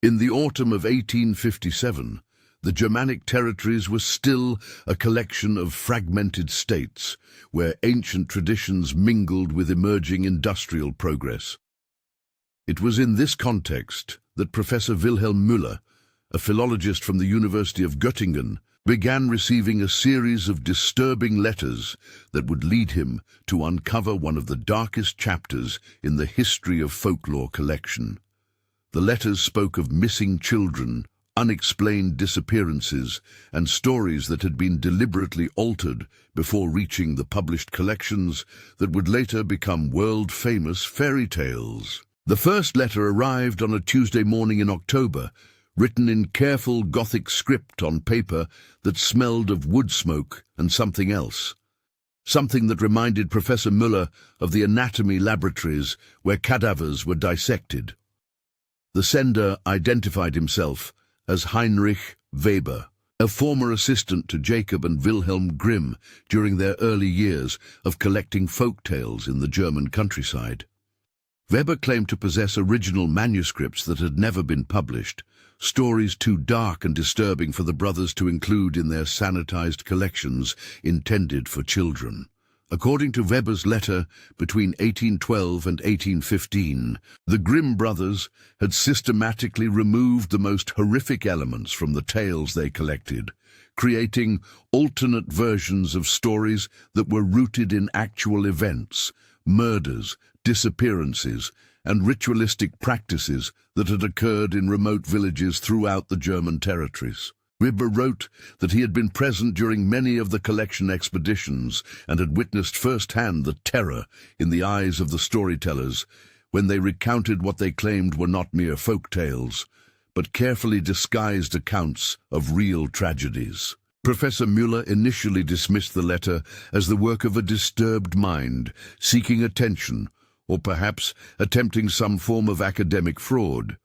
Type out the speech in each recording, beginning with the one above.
In the autumn of 1857, the Germanic territories were still a collection of fragmented states, where ancient traditions mingled with emerging industrial progress. It was in this context that Professor Wilhelm Müller, a philologist from the University of Göttingen, began receiving a series of disturbing letters that would lead him to uncover one of the darkest chapters in the history of folklore collection. The letters spoke of missing children, unexplained disappearances, and stories that had been deliberately altered before reaching the published collections that would later become world-famous fairy tales. The first letter arrived on a Tuesday morning in October, written in careful Gothic script on paper that smelled of wood smoke and something else. Something that reminded Professor Müller of the anatomy laboratories where cadavers were dissected. The sender identified himself as Heinrich Weber, a former assistant to Jacob and Wilhelm Grimm during their early years of collecting folk tales in the German countryside. Weber claimed to possess original manuscripts that had never been published, stories too dark and disturbing for the brothers to include in their sanitized collections intended for children. According to Weber's letter, between 1812 and 1815, the Grimm brothers had systematically removed the most horrific elements from the tales they collected, creating alternate versions of stories that were rooted in actual events, murders, disappearances, and ritualistic practices that had occurred in remote villages throughout the German territories. Weber wrote that he had been present during many of the collection expeditions and had witnessed firsthand the terror in the eyes of the storytellers when they recounted what they claimed were not mere folk tales, but carefully disguised accounts of real tragedies. Professor Müller initially dismissed the letter as the work of a disturbed mind, seeking attention, or perhaps attempting some form of academic fraud.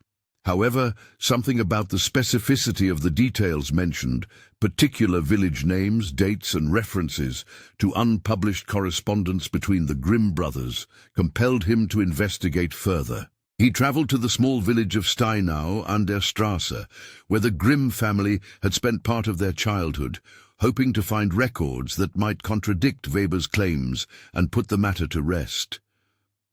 However, something about the specificity of the details mentioned, particular village names, dates, and references to unpublished correspondence between the Grimm brothers, compelled him to investigate further. He traveled to the small village of Steinau an der Straße, where the Grimm family had spent part of their childhood, hoping to find records that might contradict Weber's claims and put the matter to rest.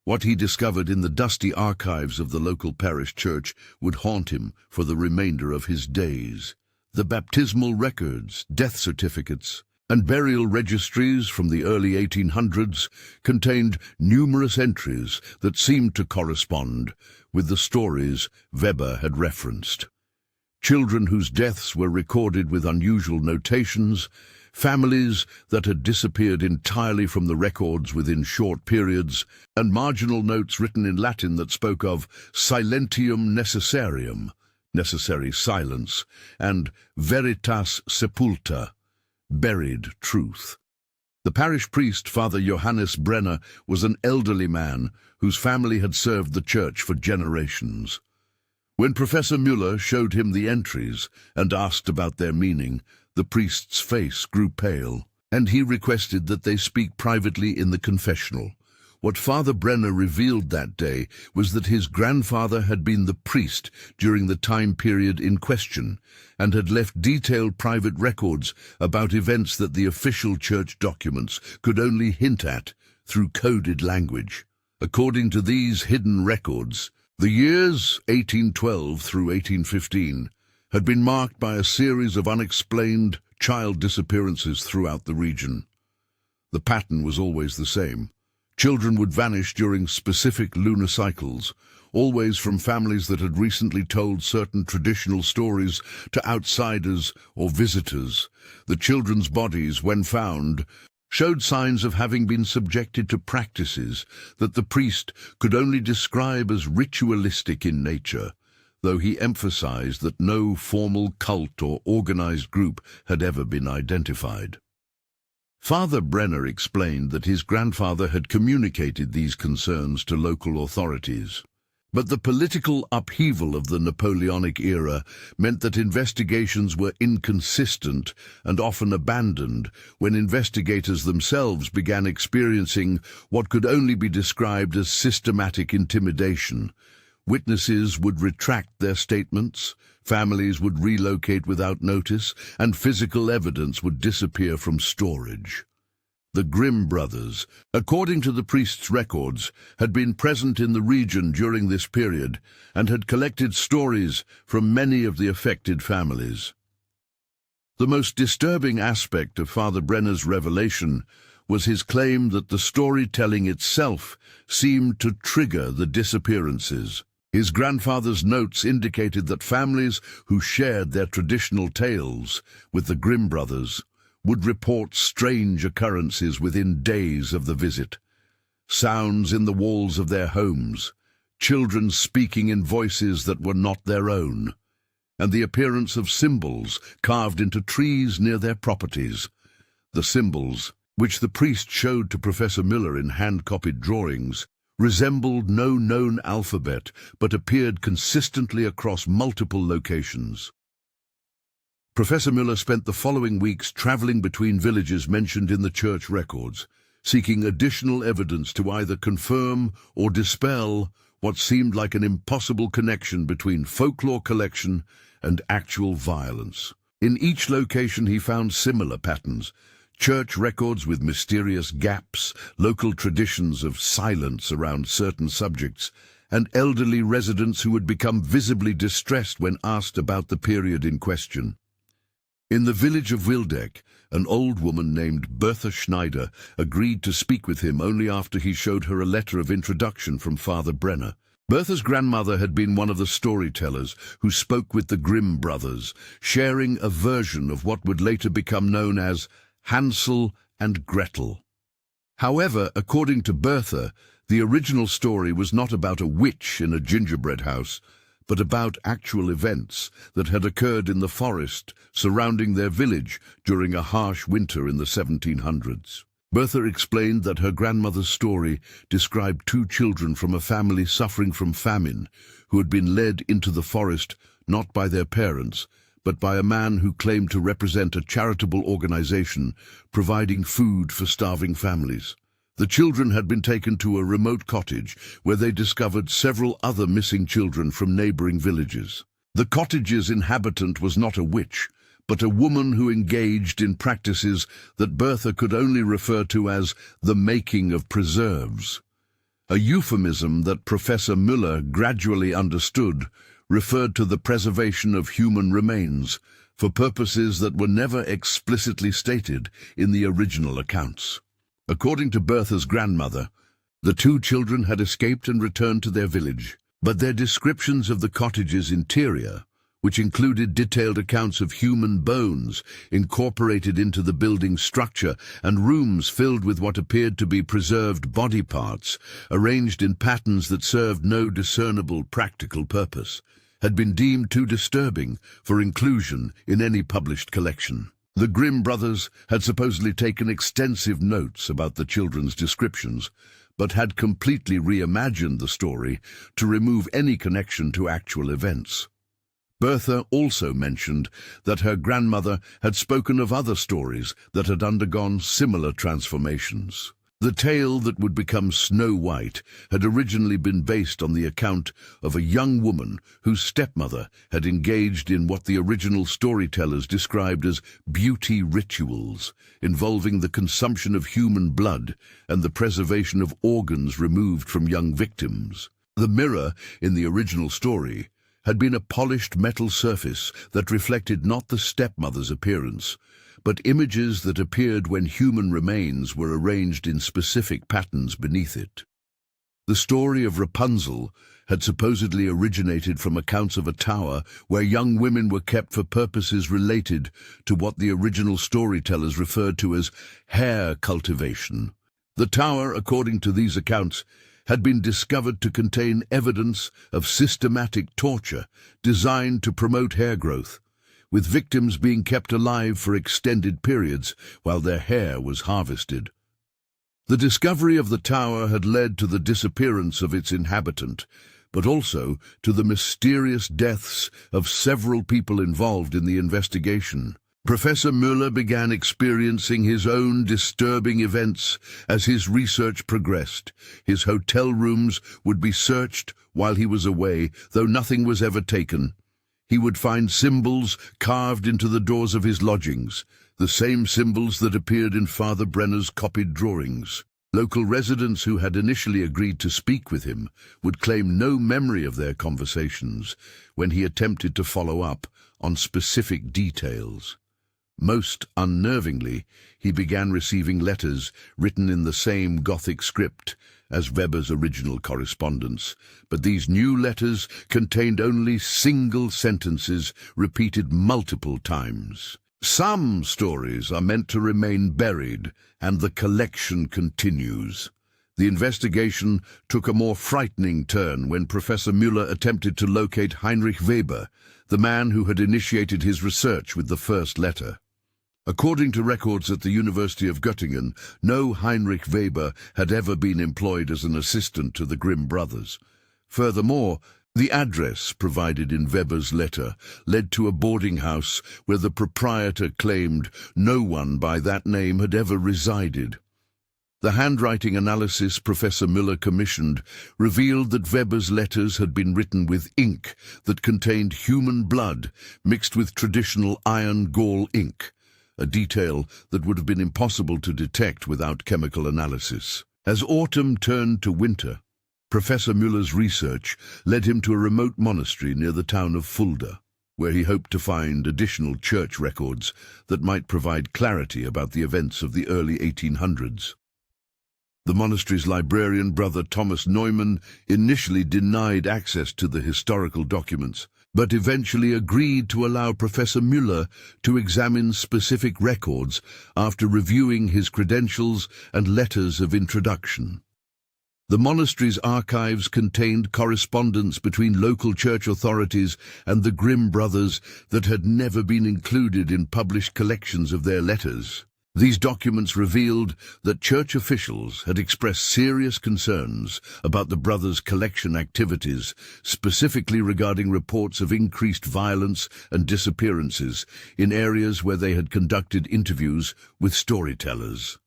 What he discovered in the dusty archives of the local parish church would haunt him for the remainder of his days. The baptismal records, death certificates, and burial registries from the early 1800s contained numerous entries that seemed to correspond with the stories Weber had referenced. Children whose deaths were recorded with unusual notations, families that had disappeared entirely from the records within short periods, and marginal notes written in Latin that spoke of silentium necessarium, necessary silence, and veritas sepulta, buried truth. The parish priest, Father Johannes Brenner, was an elderly man whose family had served the church for generations. When Professor Müller showed him the entries and asked about their meaning, the priest's face grew pale, and he requested that they speak privately in the confessional. What Father Brenner revealed that day was that his grandfather had been the priest during the time period in question, and had left detailed private records about events that the official church documents could only hint at through coded language. According to these hidden records, the years 1812 through 1815 had been marked by a series of unexplained child disappearances throughout the region. The pattern was always the same. Children would vanish during specific lunar cycles, always from families that had recently told certain traditional stories to outsiders or visitors. The children's bodies, when found, showed signs of having been subjected to practices that the priest could only describe as ritualistic in nature, though he emphasized that no formal cult or organized group had ever been identified. Father Brenner explained that his grandfather had communicated these concerns to local authorities. But the political upheaval of the Napoleonic era meant that investigations were inconsistent and often abandoned when investigators themselves began experiencing what could only be described as systematic intimidation. Witnesses would retract their statements, families would relocate without notice, and physical evidence would disappear from storage. The Grimm brothers, according to the priest's records, had been present in the region during this period and had collected stories from many of the affected families. The most disturbing aspect of Father Brenner's revelation was his claim that the storytelling itself seemed to trigger the disappearances. His grandfather's notes indicated that families who shared their traditional tales with the Grimm brothers would report strange occurrences within days of the visit. Sounds in the walls of their homes, children speaking in voices that were not their own, and the appearance of symbols carved into trees near their properties. The symbols, which the priest showed to Professor Miller in hand-copied drawings, resembled no known alphabet but appeared consistently across multiple locations. Professor Miller spent the following weeks traveling between villages mentioned in the church records, seeking additional evidence to either confirm or dispel what seemed like an impossible connection between folklore collection and actual violence. In each location he found similar patterns: church records with mysterious gaps, local traditions of silence around certain subjects, and elderly residents who had become visibly distressed when asked about the period in question. In the village of Wildeck, an old woman named Bertha Schneider agreed to speak with him only after he showed her a letter of introduction from Father Brenner. Bertha's grandmother had been one of the storytellers who spoke with the Grimm brothers, sharing a version of what would later become known as Hansel and Gretel. However, according to Bertha, the original story was not about a witch in a gingerbread house, but about actual events that had occurred in the forest surrounding their village during a harsh winter in the 1700s. Bertha explained that her grandmother's story described two children from a family suffering from famine who had been led into the forest not by their parents, but by a man who claimed to represent a charitable organization providing food for starving families. The children had been taken to a remote cottage where they discovered several other missing children from neighboring villages. The cottage's inhabitant was not a witch, but a woman who engaged in practices that Bertha could only refer to as the making of preserves. A euphemism that Professor Müller gradually understood referred to the preservation of human remains for purposes that were never explicitly stated in the original accounts. According to Bertha's grandmother, the two children had escaped and returned to their village, but their descriptions of the cottage's interior, which included detailed accounts of human bones incorporated into the building's structure and rooms filled with what appeared to be preserved body parts, arranged in patterns that served no discernible practical purpose, had been deemed too disturbing for inclusion in any published collection. The Grimm brothers had supposedly taken extensive notes about the children's descriptions, but had completely reimagined the story to remove any connection to actual events. Bertha also mentioned that her grandmother had spoken of other stories that had undergone similar transformations. The tale that would become Snow White had originally been based on the account of a young woman whose stepmother had engaged in what the original storytellers described as beauty rituals, involving the consumption of human blood and the preservation of organs removed from young victims. The mirror in the original story had been a polished metal surface that reflected not the stepmother's appearance, but images that appeared when human remains were arranged in specific patterns beneath it. The story of Rapunzel had supposedly originated from accounts of a tower where young women were kept for purposes related to what the original storytellers referred to as hair cultivation. The tower, according to these accounts, had been discovered to contain evidence of systematic torture designed to promote hair growth, with victims being kept alive for extended periods while their hair was harvested. The discovery of the tower had led to the disappearance of its inhabitant, but also to the mysterious deaths of several people involved in the investigation. Professor Müller began experiencing his own disturbing events as his research progressed. His hotel rooms would be searched while he was away, though nothing was ever taken. He would find symbols carved into the doors of his lodgings, the same symbols that appeared in Father Brenner's copied drawings. Local residents who had initially agreed to speak with him would claim no memory of their conversations when he attempted to follow up on specific details. Most unnervingly, he began receiving letters written in the same Gothic script as Weber's original correspondence, but these new letters contained only single sentences repeated multiple times. Some stories are meant to remain buried, and the collection continues. The investigation took a more frightening turn when Professor Müller attempted to locate Heinrich Weber, the man who had initiated his research with the first letter. According to records at the University of Göttingen, no Heinrich Weber had ever been employed as an assistant to the Grimm brothers. Furthermore, the address provided in Weber's letter led to a boarding house where the proprietor claimed no one by that name had ever resided. The handwriting analysis Professor Müller commissioned revealed that Weber's letters had been written with ink that contained human blood mixed with traditional iron gall ink, a detail that would have been impossible to detect without chemical analysis. As autumn turned to winter, Professor Müller's research led him to a remote monastery near the town of Fulda, where he hoped to find additional church records that might provide clarity about the events of the early 1800s. The monastery's librarian, Brother Thomas Neumann, initially denied access to the historical documents, but eventually agreed to allow Professor Müller to examine specific records after reviewing his credentials and letters of introduction. The monastery's archives contained correspondence between local church authorities and the Grimm brothers that had never been included in published collections of their letters. These documents revealed that church officials had expressed serious concerns about the brothers' collection activities, specifically regarding reports of increased violence and disappearances in areas where they had conducted interviews with storytellers.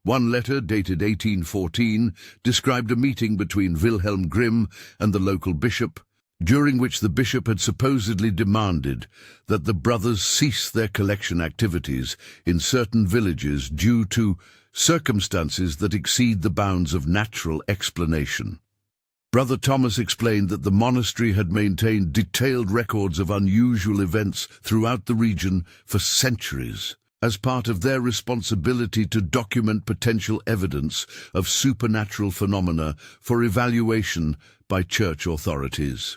One letter, dated 1814, described a meeting between Wilhelm Grimm and the local bishop, during which the bishop had supposedly demanded that the brothers cease their collection activities in certain villages due to circumstances that exceed the bounds of natural explanation. Brother Thomas explained that the monastery had maintained detailed records of unusual events throughout the region for centuries, as part of their responsibility to document potential evidence of supernatural phenomena for evaluation by church authorities.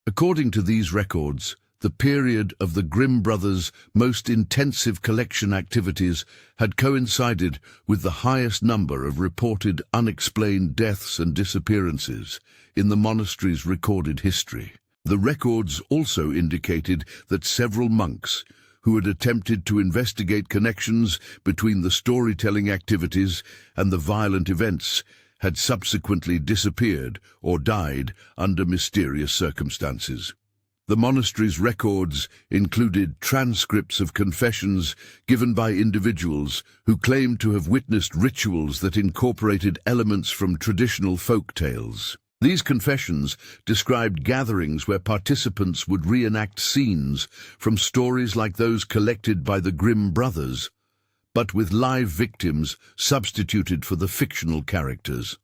According to these records, the period of the Grimm brothers' most intensive collection activities had coincided with the highest number of reported unexplained deaths and disappearances in the monastery's recorded history. The records also indicated that several monks who had attempted to investigate connections between the storytelling activities and the violent events had subsequently disappeared or died under mysterious circumstances. The monastery's records included transcripts of confessions given by individuals who claimed to have witnessed rituals that incorporated elements from traditional folk tales. These confessions described gatherings where participants would reenact scenes from stories like those collected by the Grimm brothers, but with live victims substituted for the fictional characters.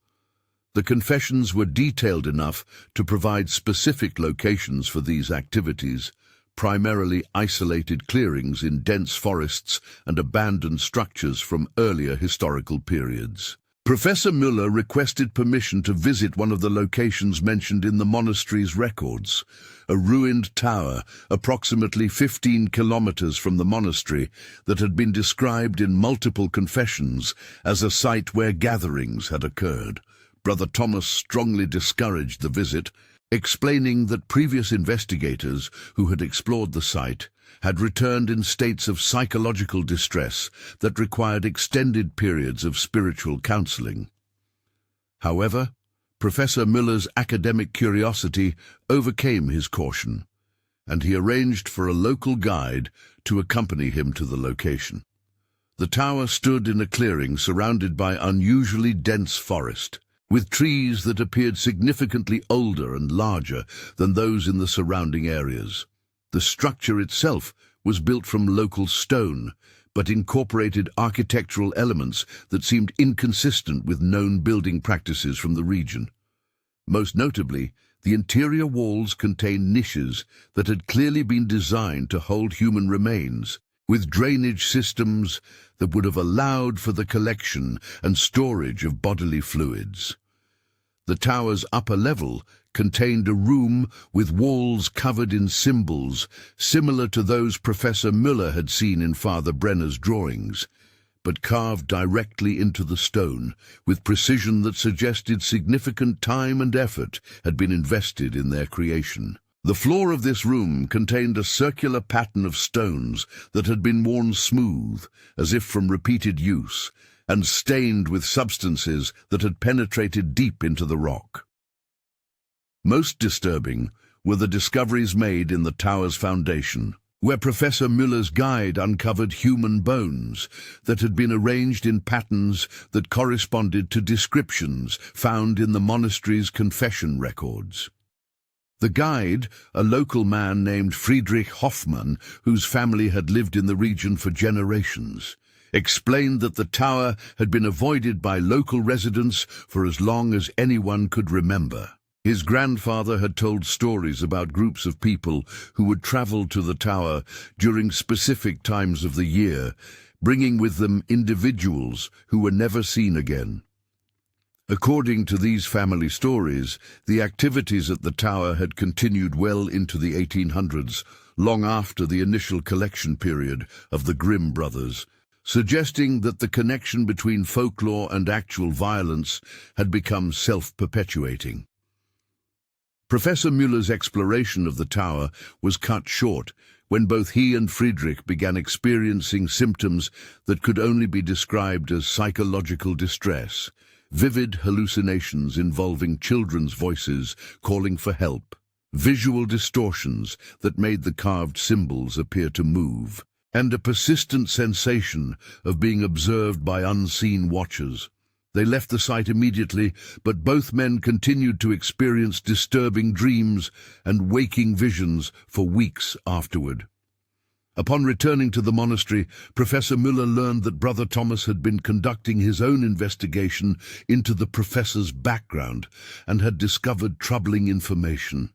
The confessions were detailed enough to provide specific locations for these activities, primarily isolated clearings in dense forests and abandoned structures from earlier historical periods. Professor Müller requested permission to visit one of the locations mentioned in the monastery's records, a ruined tower approximately 15 kilometers from the monastery that had been described in multiple confessions as a site where gatherings had occurred. Brother Thomas strongly discouraged the visit, explaining that previous investigators who had explored the site had returned in states of psychological distress that required extended periods of spiritual counseling. However, Professor Müller's academic curiosity overcame his caution. and he arranged for a local guide to accompany him to the location. The tower stood in a clearing surrounded by unusually dense forest, with trees that appeared significantly older and larger than those in the surrounding areas. The structure itself was built from local stone, but incorporated architectural elements that seemed inconsistent with known building practices from the region. Most notably, the interior walls contained niches that had clearly been designed to hold human remains, with drainage systems that would have allowed for the collection and storage of bodily fluids. The tower's upper level contained a room with walls covered in symbols similar to those Professor Müller had seen in Father Brenner's drawings, but carved directly into the stone with precision that suggested significant time and effort had been invested in their creation. The floor of this room contained a circular pattern of stones that had been worn smooth, as if from repeated use, and stained with substances that had penetrated deep into the rock. Most disturbing were the discoveries made in the tower's foundation, where Professor Müller's guide uncovered human bones that had been arranged in patterns that corresponded to descriptions found in the monastery's confession records. The guide, a local man named Friedrich Hoffmann, whose family had lived in the region for generations, explained that the tower had been avoided by local residents for as long as anyone could remember. His grandfather had told stories about groups of people who would travel to the tower during specific times of the year, bringing with them individuals who were never seen again. According to these family stories, the activities at the tower had continued well into the 1800s, long after the initial collection period of the Grimm brothers, suggesting that the connection between folklore and actual violence had become self-perpetuating. Professor Müller's exploration of the tower was cut short when both he and Friedrich began experiencing symptoms that could only be described as psychological distress, vivid hallucinations involving children's voices calling for help, visual distortions that made the carved symbols appear to move, and a persistent sensation of being observed by unseen watchers. They left the site immediately, but both men continued to experience disturbing dreams and waking visions for weeks afterward. Upon returning to the monastery, Professor Müller learned that Brother Thomas had been conducting his own investigation into the professor's background and had discovered troubling information.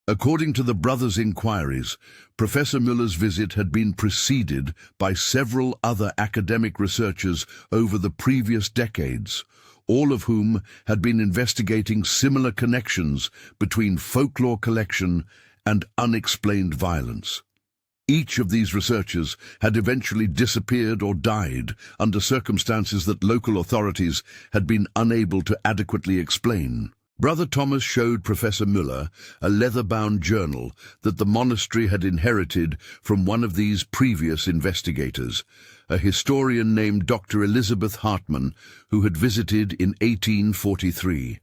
According to the brothers' inquiries, Professor Müller's visit had been preceded by several other academic researchers over the previous decades, all of whom had been investigating similar connections between folklore collection and unexplained violence. Each of these researchers had eventually disappeared or died under circumstances that local authorities had been unable to adequately explain. Brother Thomas showed Professor Müller a leather-bound journal that the monastery had inherited from one of these previous investigators, a historian named Dr. Elizabeth Hartmann, who had visited in 1843.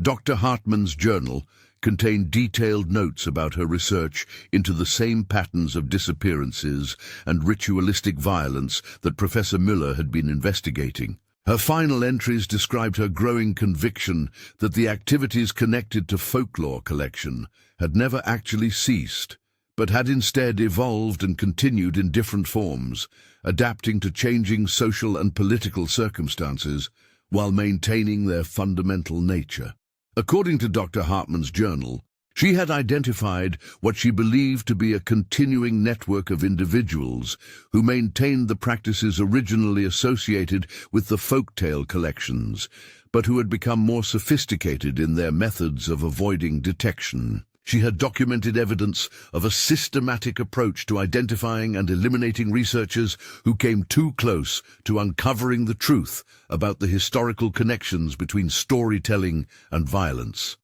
Dr. Hartmann's journal contained detailed notes about her research into the same patterns of disappearances and ritualistic violence that Professor Müller had been investigating. Her final entries described her growing conviction that the activities connected to folklore collection had never actually ceased, but had instead evolved and continued in different forms, adapting to changing social and political circumstances while maintaining their fundamental nature. According to Dr. Hartmann's journal, she had identified what she believed to be a continuing network of individuals who maintained the practices originally associated with the folktale collections, but who had become more sophisticated in their methods of avoiding detection. She had documented evidence of a systematic approach to identifying and eliminating researchers who came too close to uncovering the truth about the historical connections between storytelling and violence.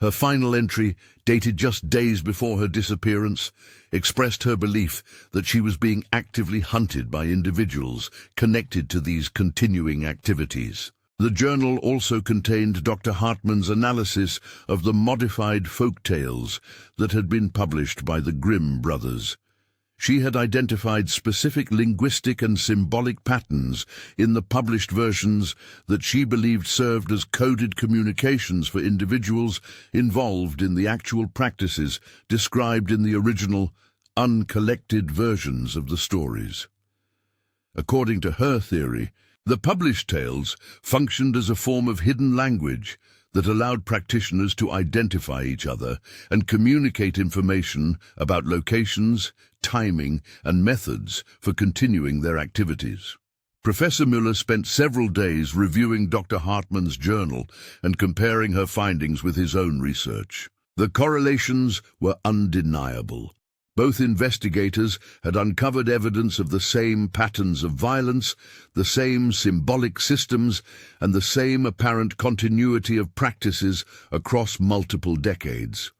Her final entry, dated just days before her disappearance, expressed her belief that she was being actively hunted by individuals connected to these continuing activities. The journal also contained Dr. Hartmann's analysis of the modified folk tales that had been published by the Grimm brothers. She had identified specific linguistic and symbolic patterns in the published versions that she believed served as coded communications for individuals involved in the actual practices described in the original, uncollected versions of the stories. According to her theory, the published tales functioned as a form of hidden language that allowed practitioners to identify each other and communicate information about locations, timing, and methods for continuing their activities. Professor Müller spent several days reviewing Dr. Hartmann's journal and comparing her findings with his own research. The correlations were undeniable. Both investigators had uncovered evidence of the same patterns of violence, the same symbolic systems, and the same apparent continuity of practices across multiple decades.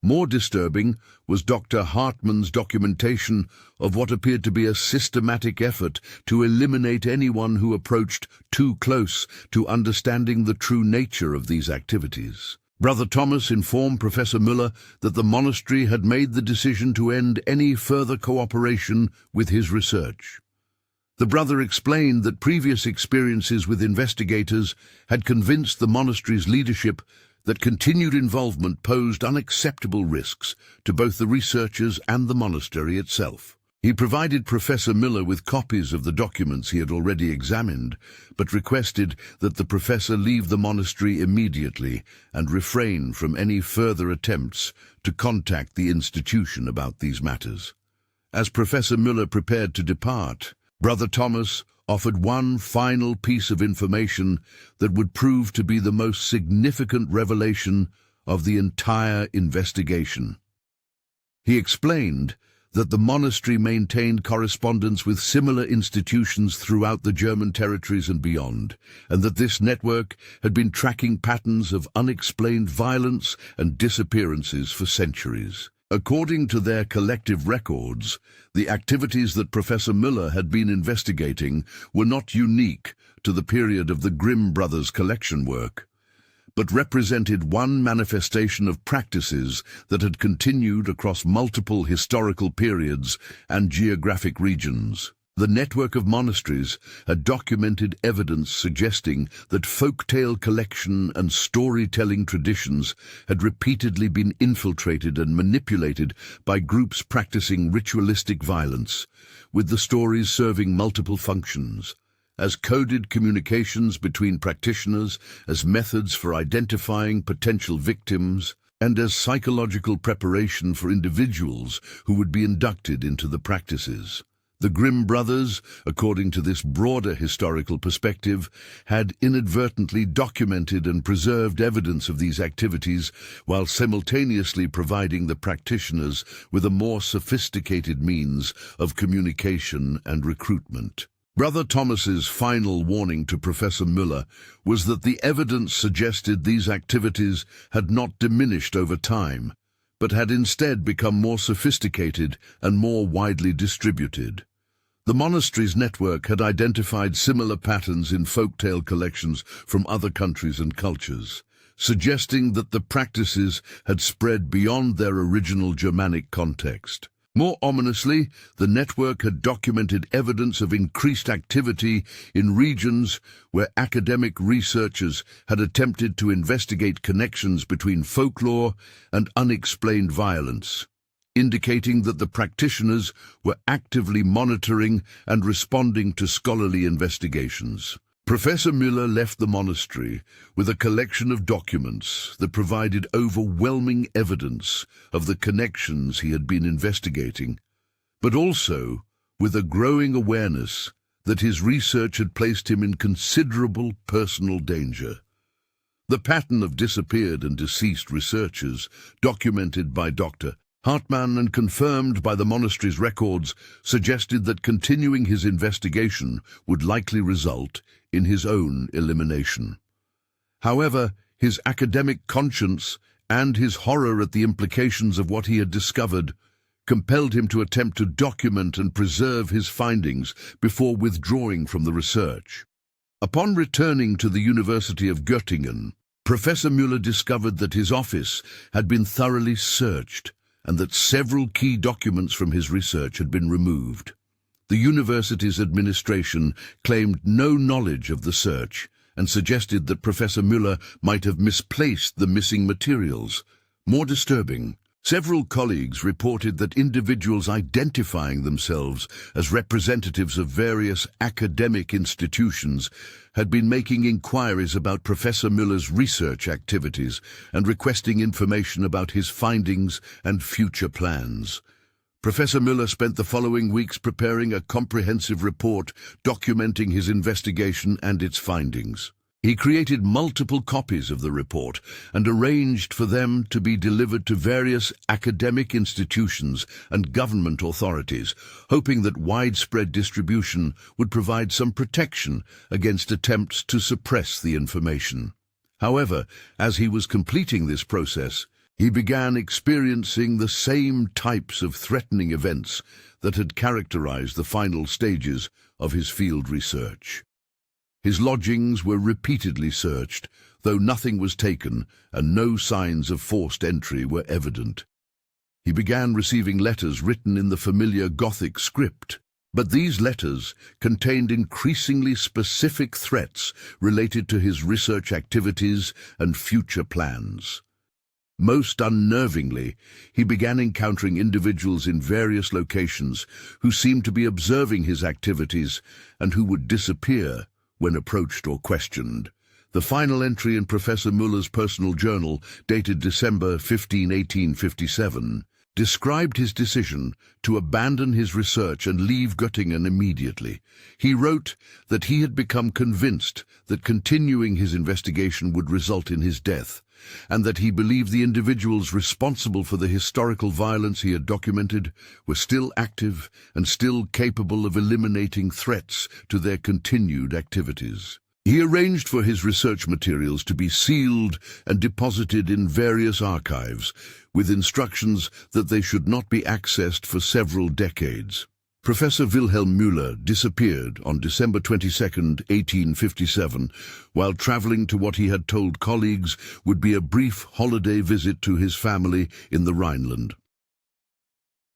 More disturbing was Dr. Hartmann's documentation of what appeared to be a systematic effort to eliminate anyone who approached too close to understanding the true nature of these activities. Brother Thomas informed Professor Müller that the monastery had made the decision to end any further cooperation with his research. The brother explained that previous experiences with investigators had convinced the monastery's leadership that continued involvement posed unacceptable risks to both the researchers and the monastery itself. He provided Professor Müller with copies of the documents he had already examined, but requested that the professor leave the monastery immediately and refrain from any further attempts to contact the institution about these matters. As Professor Müller prepared to depart, Brother Thomas offered one final piece of information that would prove to be the most significant revelation of the entire investigation. He explained that the monastery maintained correspondence with similar institutions throughout the German territories and beyond, and that this network had been tracking patterns of unexplained violence and disappearances for centuries. According to their collective records, the activities that Professor Müller had been investigating were not unique to the period of the Grimm brothers' collection work, but represented one manifestation of practices that had continued across multiple historical periods and geographic regions. The network of monasteries had documented evidence suggesting that folk-tale collection and storytelling traditions had repeatedly been infiltrated and manipulated by groups practicing ritualistic violence, with the stories serving multiple functions: as coded communications between practitioners, as methods for identifying potential victims, and as psychological preparation for individuals who would be inducted into the practices. The Grimm brothers, according to this broader historical perspective, had inadvertently documented and preserved evidence of these activities while simultaneously providing the practitioners with a more sophisticated means of communication and recruitment. Brother Thomas's final warning to Professor Müller was that the evidence suggested these activities had not diminished over time, but had instead become more sophisticated and more widely distributed. The monastery's network had identified similar patterns in folktale collections from other countries and cultures, suggesting that the practices had spread beyond their original Germanic context. More ominously, the network had documented evidence of increased activity in regions where academic researchers had attempted to investigate connections between folklore and unexplained violence, indicating that the practitioners were actively monitoring and responding to scholarly investigations. Professor Müller left the monastery with a collection of documents that provided overwhelming evidence of the connections he had been investigating, but also with a growing awareness that his research had placed him in considerable personal danger. The pattern of disappeared and deceased researchers, documented by Dr. Hartmann and confirmed by the monastery's records, suggested that continuing his investigation would likely result in his own elimination. However, his academic conscience and his horror at the implications of what he had discovered compelled him to attempt to document and preserve his findings before withdrawing from the research. Upon returning to the University of Göttingen, Professor Müller discovered that his office had been thoroughly searched and that several key documents from his research had been removed. The university's administration claimed no knowledge of the search and suggested that Professor Müller might have misplaced the missing materials. More disturbing, several colleagues reported that individuals identifying themselves as representatives of various academic institutions had been making inquiries about Professor Müller's research activities and requesting information about his findings and future plans. Professor Müller spent the following weeks preparing a comprehensive report documenting his investigation and its findings. He created multiple copies of the report and arranged for them to be delivered to various academic institutions and government authorities, hoping that widespread distribution would provide some protection against attempts to suppress the information. However, as he was completing this process, he began experiencing the same types of threatening events that had characterized the final stages of his field research. His lodgings were repeatedly searched, though nothing was taken and no signs of forced entry were evident. He began receiving letters written in the familiar Gothic script, but these letters contained increasingly specific threats related to his research activities and future plans. Most unnervingly, he began encountering individuals in various locations who seemed to be observing his activities and who would disappear when approached or questioned. The final entry in Professor Müller's personal journal, dated December 15, 1857, described his decision to abandon his research and leave Göttingen immediately. He wrote that he had become convinced that continuing his investigation would result in his death, and that he believed the individuals responsible for the historical violence he had documented were still active and still capable of eliminating threats to their continued activities. He arranged for his research materials to be sealed and deposited in various archives, with instructions that they should not be accessed for several decades. Professor Wilhelm Müller disappeared on December 22, 1857, while traveling to what he had told colleagues would be a brief holiday visit to his family in the Rhineland.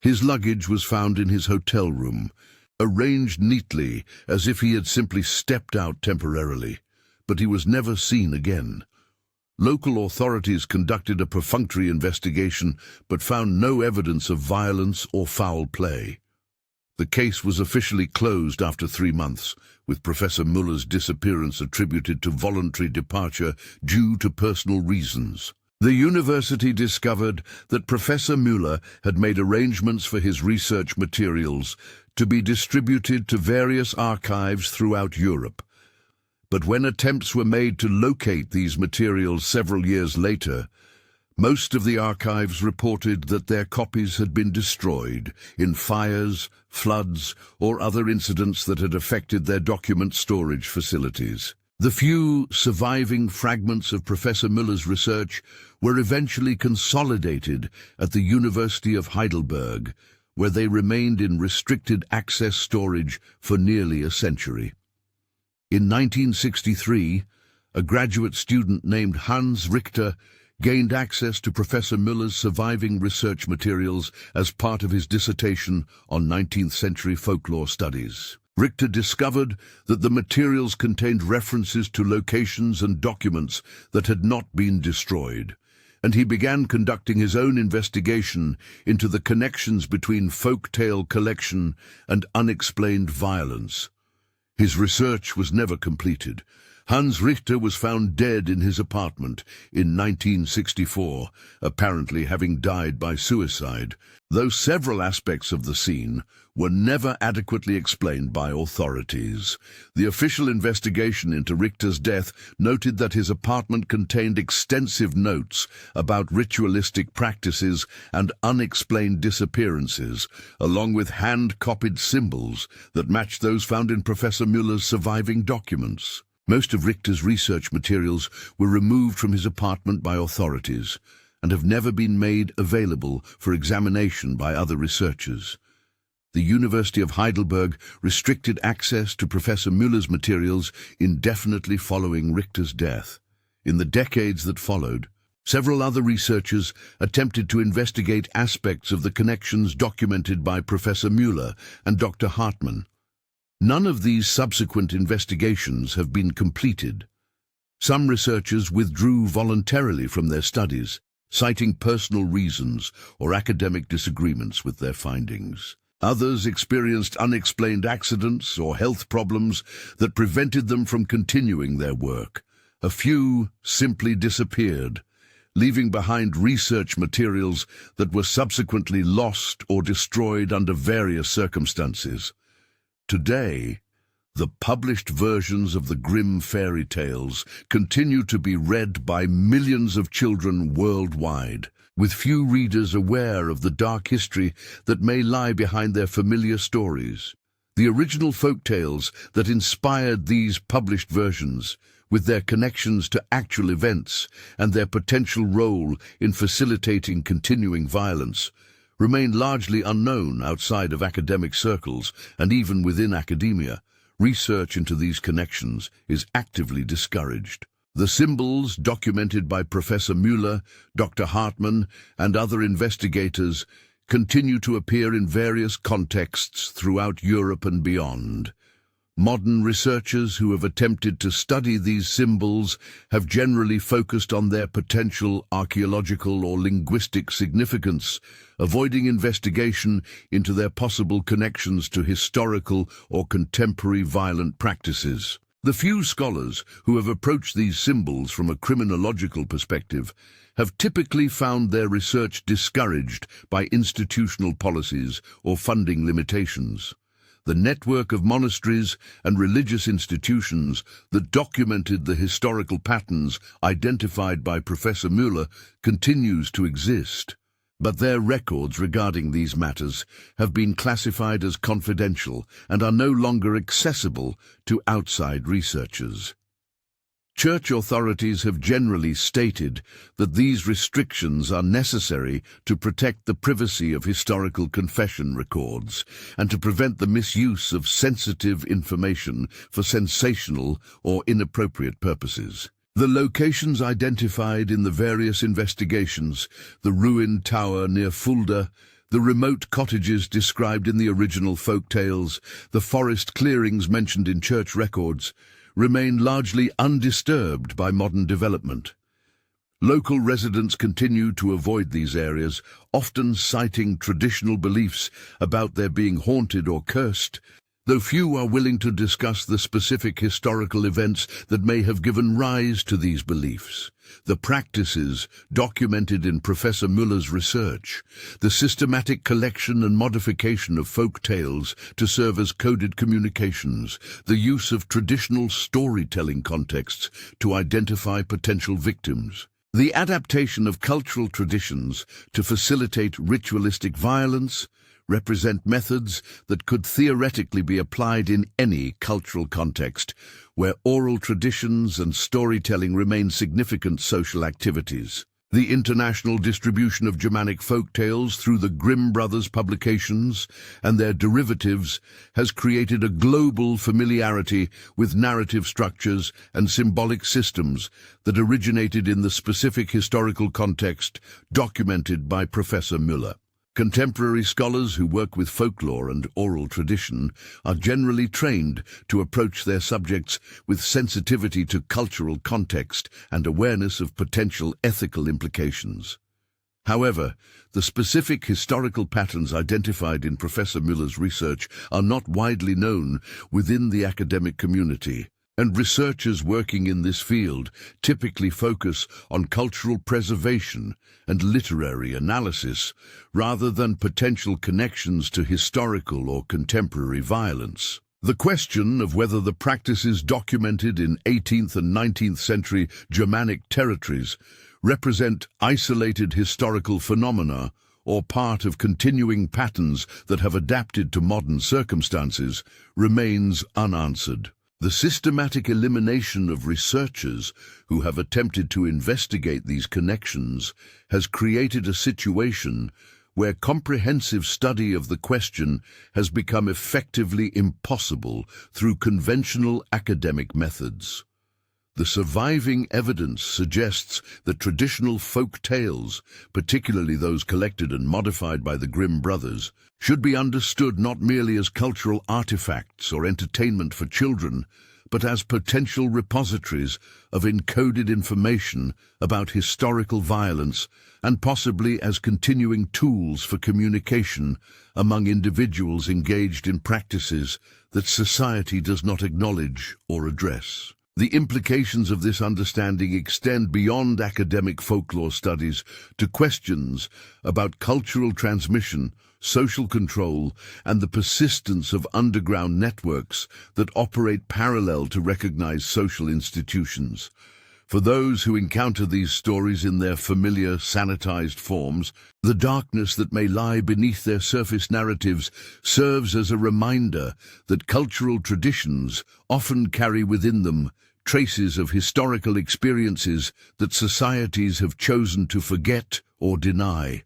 His luggage was found in his hotel room, arranged neatly as if he had simply stepped out temporarily, but he was never seen again. Local authorities conducted a perfunctory investigation but found no evidence of violence or foul play. The case was officially closed after 3 months, with Professor Müller's disappearance attributed to voluntary departure due to personal reasons. The university discovered that Professor Müller had made arrangements for his research materials to be distributed to various archives throughout Europe. But when attempts were made to locate these materials several years later, most of the archives reported that their copies had been destroyed in fires, floods, or other incidents that had affected their document storage facilities. The few surviving fragments of Professor Müller's research were eventually consolidated at the University of Heidelberg, where they remained in restricted access storage for nearly a century. In 1963, a graduate student named Hans Richter gained access to Professor Müller's surviving research materials as part of his dissertation on 19th-century folklore studies. Richter discovered that the materials contained references to locations and documents that had not been destroyed, and he began conducting his own investigation into the connections between folk-tale collection and unexplained violence. His research was never completed. Hans Richter was found dead in his apartment in 1964, apparently having died by suicide, though several aspects of the scene were never adequately explained by authorities. The official investigation into Richter's death noted that his apartment contained extensive notes about ritualistic practices and unexplained disappearances, along with hand-copied symbols that matched those found in Professor Müller's surviving documents. Most of Richter's research materials were removed from his apartment by authorities and have never been made available for examination by other researchers. The University of Heidelberg restricted access to Professor Müller's materials indefinitely following Richter's death. In the decades that followed, several other researchers attempted to investigate aspects of the connections documented by Professor Müller and Dr. Hartmann. None of these subsequent investigations have been completed. Some researchers withdrew voluntarily from their studies, citing personal reasons or academic disagreements with their findings. Others experienced unexplained accidents or health problems that prevented them from continuing their work. A few simply disappeared, leaving behind research materials that were subsequently lost or destroyed under various circumstances. Today, the published versions of the Grimm fairy tales continue to be read by millions of children worldwide, with few readers aware of the dark history that may lie behind their familiar stories. The original folk tales that inspired these published versions, with their connections to actual events and their potential role in facilitating continuing violence, remain largely unknown outside of academic circles, and even within academia, research into these connections is actively discouraged. The symbols documented by Professor Müller, Dr. Hartmann, and other investigators continue to appear in various contexts throughout Europe and beyond. Modern researchers who have attempted to study these symbols have generally focused on their potential archaeological or linguistic significance, avoiding investigation into their possible connections to historical or contemporary violent practices. The few scholars who have approached these symbols from a criminological perspective have typically found their research discouraged by institutional policies or funding limitations. The network of monasteries and religious institutions that documented the historical patterns identified by Professor Müller continues to exist, but their records regarding these matters have been classified as confidential and are no longer accessible to outside researchers. Church authorities have generally stated that these restrictions are necessary to protect the privacy of historical confession records and to prevent the misuse of sensitive information for sensational or inappropriate purposes. The locations identified in the various investigations, the ruined tower near Fulda, the remote cottages described in the original folk tales, the forest clearings mentioned in church records, remain largely undisturbed by modern development. Local residents continue to avoid these areas, often citing traditional beliefs about their being haunted or cursed, though few are willing to discuss the specific historical events that may have given rise to these beliefs. The practices documented in Professor Müller's research, the systematic collection and modification of folk tales to serve as coded communications, the use of traditional storytelling contexts to identify potential victims, the adaptation of cultural traditions to facilitate ritualistic violence, represent methods that could theoretically be applied in any cultural context, where oral traditions and storytelling remain significant social activities. The international distribution of Germanic folk tales through the Grimm brothers' publications and their derivatives has created a global familiarity with narrative structures and symbolic systems that originated in the specific historical context documented by Professor Müller. Contemporary scholars who work with folklore and oral tradition are generally trained to approach their subjects with sensitivity to cultural context and awareness of potential ethical implications. However, the specific historical patterns identified in Professor Müller's research are not widely known within the academic community, and researchers working in this field typically focus on cultural preservation and literary analysis rather than potential connections to historical or contemporary violence. The question of whether the practices documented in 18th and 19th century Germanic territories represent isolated historical phenomena or part of continuing patterns that have adapted to modern circumstances remains unanswered. The systematic elimination of researchers who have attempted to investigate these connections has created a situation where comprehensive study of the question has become effectively impossible through conventional academic methods. The surviving evidence suggests that traditional folk tales, particularly those collected and modified by the Grimm brothers, should be understood not merely as cultural artifacts or entertainment for children, but as potential repositories of encoded information about historical violence and possibly as continuing tools for communication among individuals engaged in practices that society does not acknowledge or address. The implications of this understanding extend beyond academic folklore studies to questions about cultural transmission, social control, and the persistence of underground networks that operate parallel to recognized social institutions. For those who encounter these stories in their familiar, sanitized forms, the darkness that may lie beneath their surface narratives serves as a reminder that cultural traditions often carry within them traces of historical experiences that societies have chosen to forget or deny.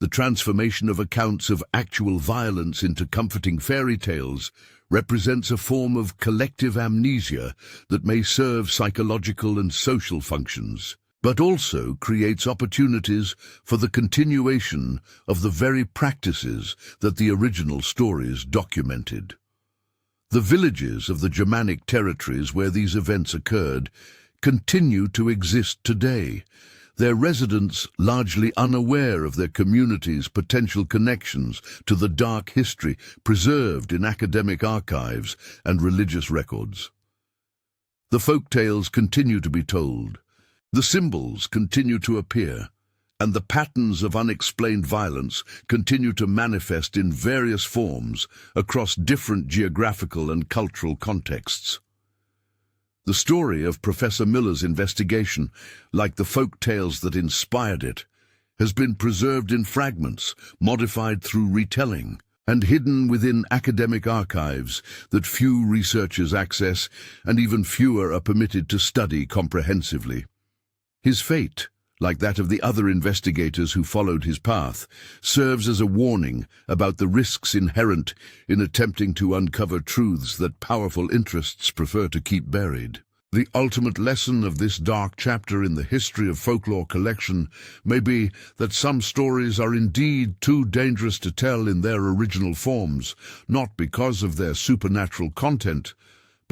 The transformation of accounts of actual violence into comforting fairy tales represents a form of collective amnesia that may serve psychological and social functions, but also creates opportunities for the continuation of the very practices that the original stories documented. The villages of the Germanic territories where these events occurred continue to exist today, their residents largely unaware of their community's potential connections to the dark history preserved in academic archives and religious records. The folk tales continue to be told, the symbols continue to appear, and the patterns of unexplained violence continue to manifest in various forms across different geographical and cultural contexts. The story of Professor Miller's investigation, like the folk tales that inspired it, has been preserved in fragments, modified through retelling, and hidden within academic archives that few researchers access and even fewer are permitted to study comprehensively. His fate, like that of the other investigators who followed his path, serves as a warning about the risks inherent in attempting to uncover truths that powerful interests prefer to keep buried. The ultimate lesson of this dark chapter in the history of folklore collection may be that some stories are indeed too dangerous to tell in their original forms, not because of their supernatural content,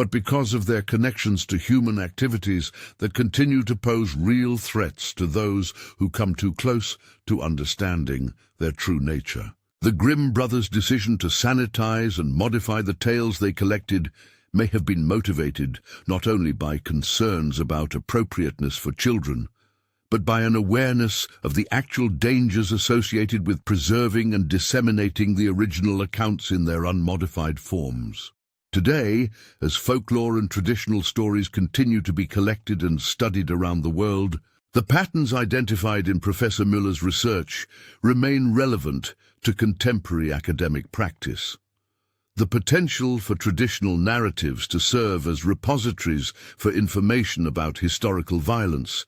but because of their connections to human activities that continue to pose real threats to those who come too close to understanding their true nature. The Grimm brothers' decision to sanitize and modify the tales they collected may have been motivated not only by concerns about appropriateness for children, but by an awareness of the actual dangers associated with preserving and disseminating the original accounts in their unmodified forms. Today, as folklore and traditional stories continue to be collected and studied around the world, the patterns identified in Professor Miller's research remain relevant to contemporary academic practice. The potential for traditional narratives to serve as repositories for information about historical violence,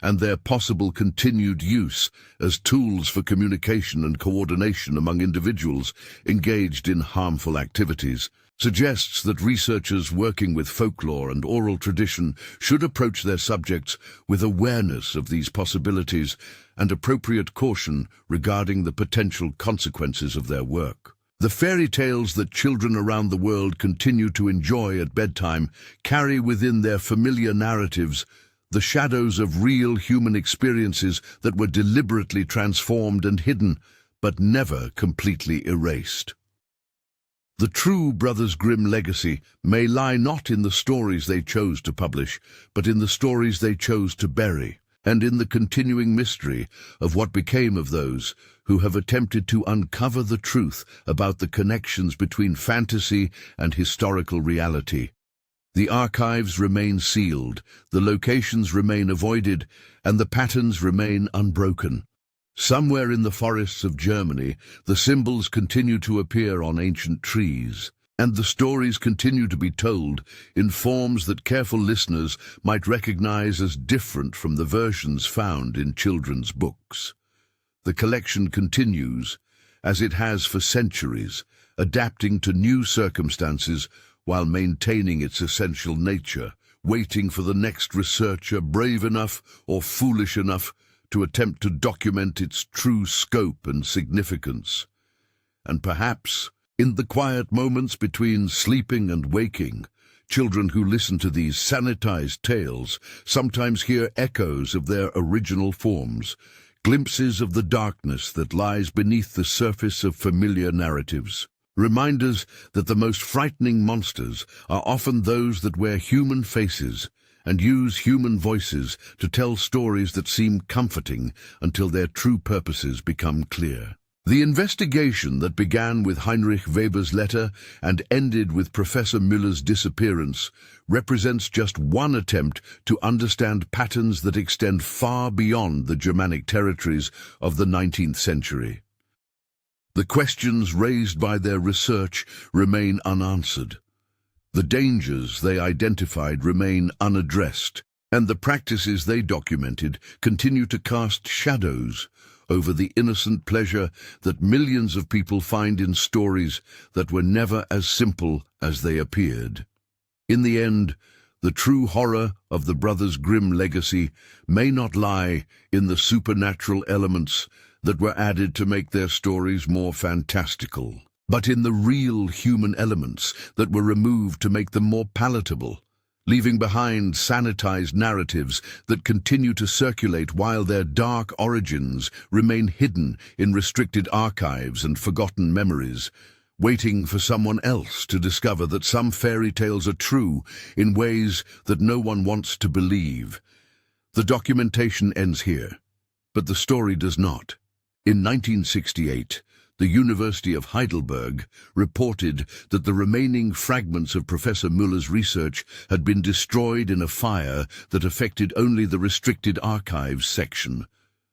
and their possible continued use as tools for communication and coordination among individuals engaged in harmful activities, suggests that researchers working with folklore and oral tradition should approach their subjects with awareness of these possibilities and appropriate caution regarding the potential consequences of their work. The fairy tales that children around the world continue to enjoy at bedtime carry within their familiar narratives the shadows of real human experiences that were deliberately transformed and hidden, but never completely erased. The true Brothers Grimm legacy may lie not in the stories they chose to publish, but in the stories they chose to bury, and in the continuing mystery of what became of those who have attempted to uncover the truth about the connections between fantasy and historical reality. The archives remain sealed, the locations remain avoided, and the patterns remain unbroken. Somewhere in the forests of Germany, the symbols continue to appear on ancient trees, and the stories continue to be told in forms that careful listeners might recognize as different from the versions found in children's books. The collection continues, as it has for centuries, adapting to new circumstances while maintaining its essential nature, waiting for the next researcher brave enough or foolish enough to attempt to document its true scope and significance. And perhaps, in the quiet moments between sleeping and waking, children who listen to these sanitized tales sometimes hear echoes of their original forms, glimpses of the darkness that lies beneath the surface of familiar narratives. Reminders that the most frightening monsters are often those that wear human faces and use human voices to tell stories that seem comforting until their true purposes become clear. The investigation that began with Heinrich Weber's letter and ended with Professor Müller's disappearance represents just one attempt to understand patterns that extend far beyond the Germanic territories of the 19th century. The questions raised by their research remain unanswered. The dangers they identified remain unaddressed, and the practices they documented continue to cast shadows over the innocent pleasure that millions of people find in stories that were never as simple as they appeared. In the end, the true horror of the brothers Grimm legacy may not lie in the supernatural elements that were added to make their stories more fantastical, but in the real human elements that were removed to make them more palatable, leaving behind sanitized narratives that continue to circulate while their dark origins remain hidden in restricted archives and forgotten memories, waiting for someone else to discover that some fairy tales are true in ways that no one wants to believe. The documentation ends here, but the story does not. In 1968, the University of Heidelberg reported that the remaining fragments of Professor Müller's research had been destroyed in a fire that affected only the restricted archives section.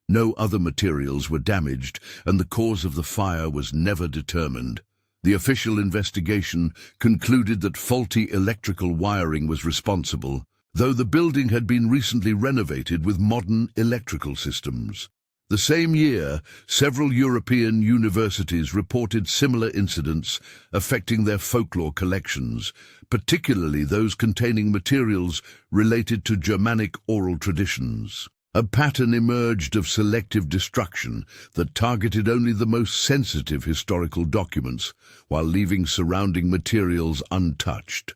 No other materials were damaged, and the cause of the fire was never determined. The official investigation concluded that faulty electrical wiring was responsible, though the building had been recently renovated with modern electrical systems. The same year, several European universities reported similar incidents affecting their folklore collections, particularly those containing materials related to Germanic oral traditions. A pattern emerged of selective destruction that targeted only the most sensitive historical documents, while leaving surrounding materials untouched.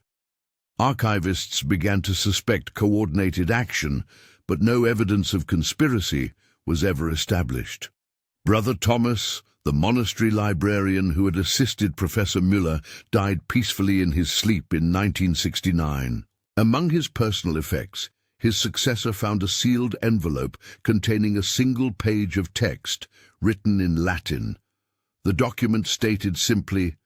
Archivists began to suspect coordinated action, but no evidence of conspiracy was ever established. Brother Thomas, the monastery librarian who had assisted Professor Müller, died peacefully in his sleep in 1969. Among his personal effects, his successor found a sealed envelope containing a single page of text written in Latin. The document stated simply,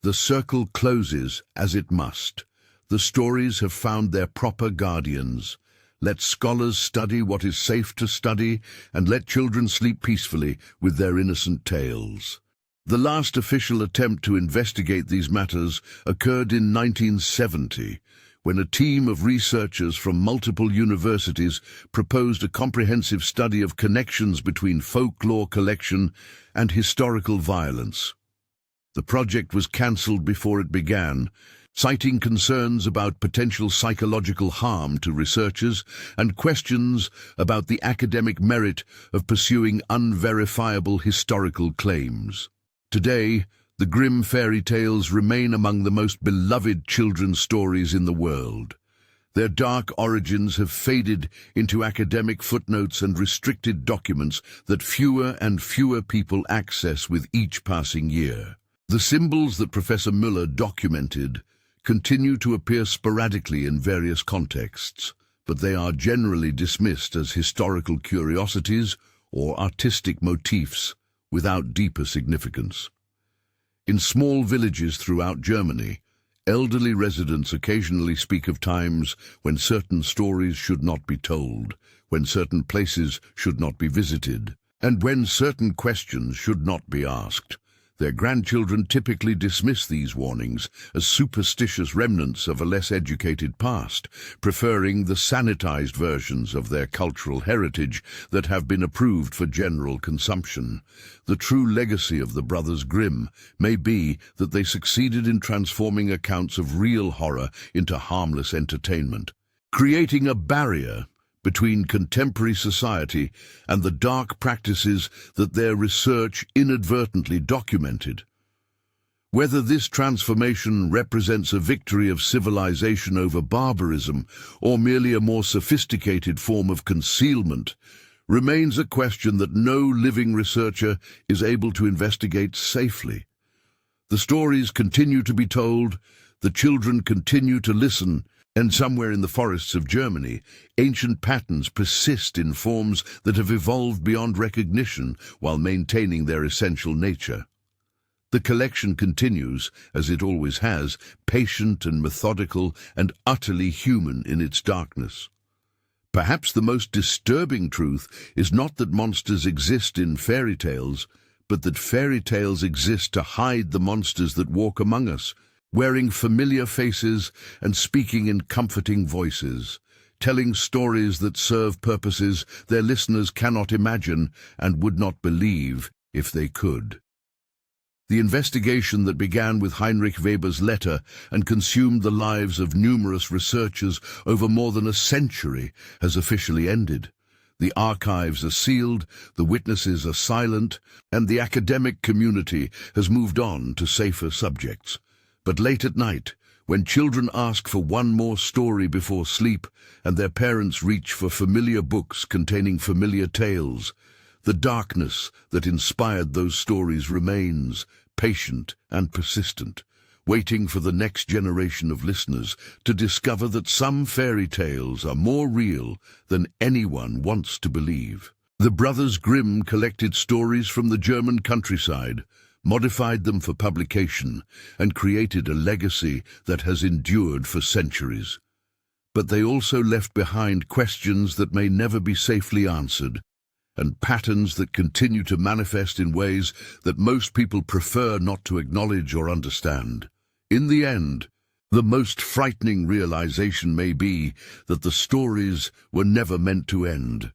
"The circle closes as it must. The stories have found their proper guardians. Let scholars study what is safe to study, and let children sleep peacefully with their innocent tales." The last official attempt to investigate these matters occurred in 1970, when a team of researchers from multiple universities proposed a comprehensive study of connections between folklore collection and historical violence. The project was cancelled before it began, citing concerns about potential psychological harm to researchers and questions about the academic merit of pursuing unverifiable historical claims. Today, the Grimm fairy tales remain among the most beloved children's stories in the world. Their dark origins have faded into academic footnotes and restricted documents that fewer and fewer people access with each passing year. The symbols that Professor Müller documented continue to appear sporadically in various contexts, but they are generally dismissed as historical curiosities or artistic motifs without deeper significance. In small villages throughout Germany, elderly residents occasionally speak of times when certain stories should not be told, when certain places should not be visited, and when certain questions should not be asked. Their grandchildren typically dismiss these warnings as superstitious remnants of a less educated past, preferring the sanitized versions of their cultural heritage that have been approved for general consumption. The true legacy of the brothers Grimm may be that they succeeded in transforming accounts of real horror into harmless entertainment, creating a barrier between contemporary society and the dark practices that their research inadvertently documented. Whether this transformation represents a victory of civilization over barbarism or merely a more sophisticated form of concealment remains a question that no living researcher is able to investigate safely. The stories continue to be told, the children continue to listen, and somewhere in the forests of Germany, ancient patterns persist in forms that have evolved beyond recognition while maintaining their essential nature. The collection continues, as it always has, patient and methodical and utterly human in its darkness. Perhaps the most disturbing truth is not that monsters exist in fairy tales, but that fairy tales exist to hide the monsters that walk among us, wearing familiar faces and speaking in comforting voices, telling stories that serve purposes their listeners cannot imagine and would not believe if they could. The investigation that began with Heinrich Weber's letter and consumed the lives of numerous researchers over more than a century has officially ended. The archives are sealed, the witnesses are silent, and the academic community has moved on to safer subjects. But late at night, when children ask for one more story before sleep and their parents reach for familiar books containing familiar tales, the darkness that inspired those stories remains, patient and persistent, waiting for the next generation of listeners to discover that some fairy tales are more real than anyone wants to believe. The brothers Grimm collected stories from the German countryside, modified them for publication, and created a legacy that has endured for centuries. But they also left behind questions that may never be safely answered, and patterns that continue to manifest in ways that most people prefer not to acknowledge or understand. In the end, the most frightening realization may be that the stories were never meant to end.